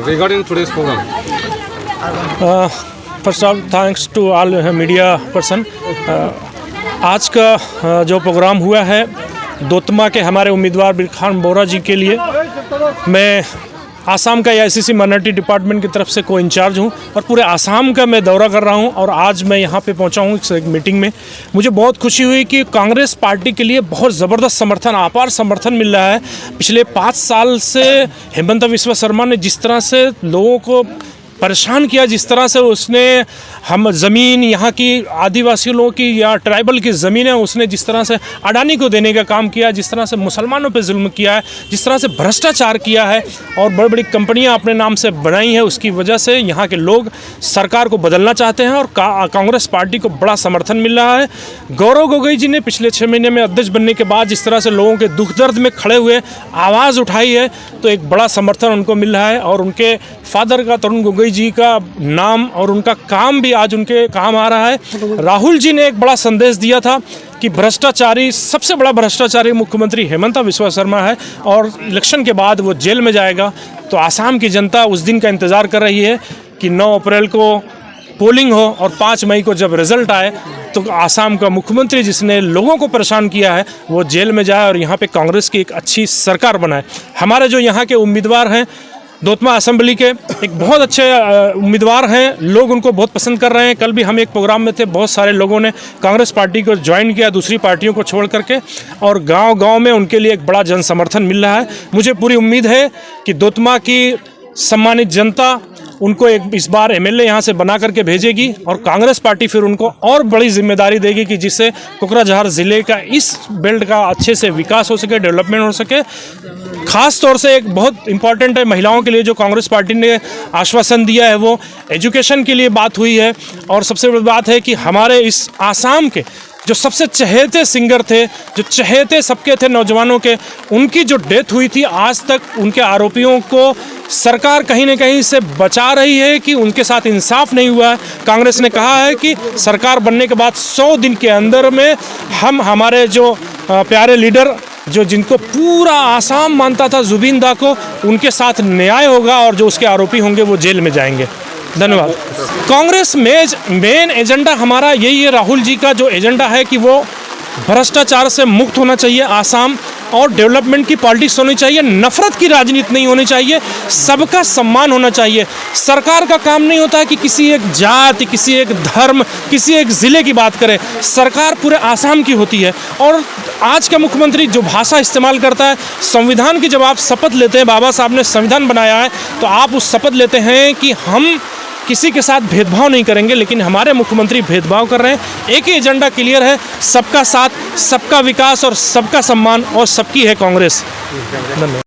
regarding today's program? First of thanks to all media person. आज का जो programme हुआ है दोतमा के हमारे उम्मीदवार बिरखान बोरा जी के लिए, मैं आसाम का AICC माइनॉरिटी डिपार्टमेंट की तरफ से को इंचार्ज हूँ और पूरे आसाम का मैं दौरा कर रहा हूँ और आज मैं यहाँ पे पहुँचा हूँ एक मीटिंग में। मुझे बहुत खुशी हुई कि कांग्रेस पार्टी के लिए बहुत ज़बरदस्त समर्थन, अपार समर्थन मिल रहा है। पिछले 5 साल से हेमंत बिस्वा शर्मा ने जिस तरह से लोगों को परेशान किया, जिस तरह से उसने हम ज़मीन यहाँ की आदिवासी लोगों की या ट्राइबल की ज़मीन है उसने जिस तरह से अडानी को देने का काम किया, जिस तरह से मुसलमानों पे जुल्म किया है, जिस तरह से भ्रष्टाचार किया है और बड़ी बड़ी कंपनियाँ अपने नाम से बनाई हैं, उसकी वजह से यहाँ के लोग सरकार को बदलना चाहते हैं और कांग्रेस पार्टी को बड़ा समर्थन मिल रहा है। गौरव गोगोई जी ने पिछले 6 महीने में अध्यक्ष बनने के बाद जिस तरह से लोगों के दुख दर्द में खड़े हुए आवाज़ उठाई है तो एक बड़ा समर्थन उनको मिल रहा है और उनके फादर का तरुण गोगोई जी का नाम और उनका काम भी आज उनके काम आ रहा है। राहुल जी ने एक बड़ा संदेश दिया था कि भ्रष्टाचारी, सबसे बड़ा भ्रष्टाचारी मुख्यमंत्री हेमंत बिस्वा शर्मा है और इलेक्शन के बाद वो जेल में जाएगा। तो आसाम की जनता उस दिन का इंतज़ार कर रही है कि 9 अप्रैल को पोलिंग हो और 5 मई को जब रिजल्ट आए तो आसाम का मुख्यमंत्री जिसने लोगों को परेशान किया है वो जेल में जाए और यहाँ पे कांग्रेस की एक अच्छी सरकार बनाए। हमारे जो यहाँ के उम्मीदवार हैं दोतमा असेंबली के एक बहुत अच्छे उम्मीदवार हैं, लोग उनको बहुत पसंद कर रहे हैं। कल भी हम एक प्रोग्राम में थे, बहुत सारे लोगों ने कांग्रेस पार्टी को ज्वाइन किया दूसरी पार्टियों को छोड़ करके और गांव-गांव में उनके लिए एक बड़ा जन समर्थन मिल रहा है। मुझे पूरी उम्मीद है कि दोतमा की सम्मानित जनता उनको इस बार MLA यहाँ से बना करके भेजेगी और कांग्रेस पार्टी फिर उनको और बड़ी जिम्मेदारी देगी कि जिससे कोकराझार ज़िले का इस बेल्ट का अच्छे से विकास हो सके, डेवलपमेंट हो सके। ख़ास तौर से एक बहुत इम्पॉर्टेंट है महिलाओं के लिए जो कांग्रेस पार्टी ने आश्वासन दिया है, वो एजुकेशन के लिए बात हुई है और सबसे बड़ी बात है कि हमारे इस आसाम के जो सबसे चहेते सिंगर थे, जो चहेते सबके थे नौजवानों के, उनकी जो डेथ हुई थी, आज तक उनके आरोपियों को सरकार कहीं न कहीं से बचा रही है कि उनके साथ इंसाफ नहीं हुआ है। कांग्रेस ने कहा है कि सरकार बनने के बाद 100 दिन के अंदर में हम हमारे जो प्यारे लीडर जो जिनको पूरा आसाम मानता था जुबिन दा को, उनके साथ न्याय होगा और जो उसके आरोपी होंगे वो जेल में जाएंगे। धन्यवाद। कांग्रेस में मेन एजेंडा हमारा यही है, राहुल जी का जो एजेंडा है कि वो भ्रष्टाचार से मुक्त होना चाहिए आसाम और डेवलपमेंट की पॉलिटिक्स होनी चाहिए, नफरत की राजनीति नहीं होनी चाहिए, सबका सम्मान होना चाहिए। सरकार का काम नहीं होता है कि किसी एक जाति, किसी एक धर्म, किसी एक ज़िले की बात करे, सरकार पूरे आसाम की होती है। और आज का मुख्यमंत्री जो भाषा इस्तेमाल करता है, संविधान की जब आप शपथ लेते हैं, बाबा साहब ने संविधान बनाया है तो आप उस शपथ लेते हैं कि हम किसी के साथ भेदभाव नहीं करेंगे, लेकिन हमारे मुख्यमंत्री भेदभाव कर रहे हैं। एक ही एजेंडा क्लियर है, सबका साथ, सबका विकास और सबका सम्मान और सबकी है कांग्रेस। धन्यवाद।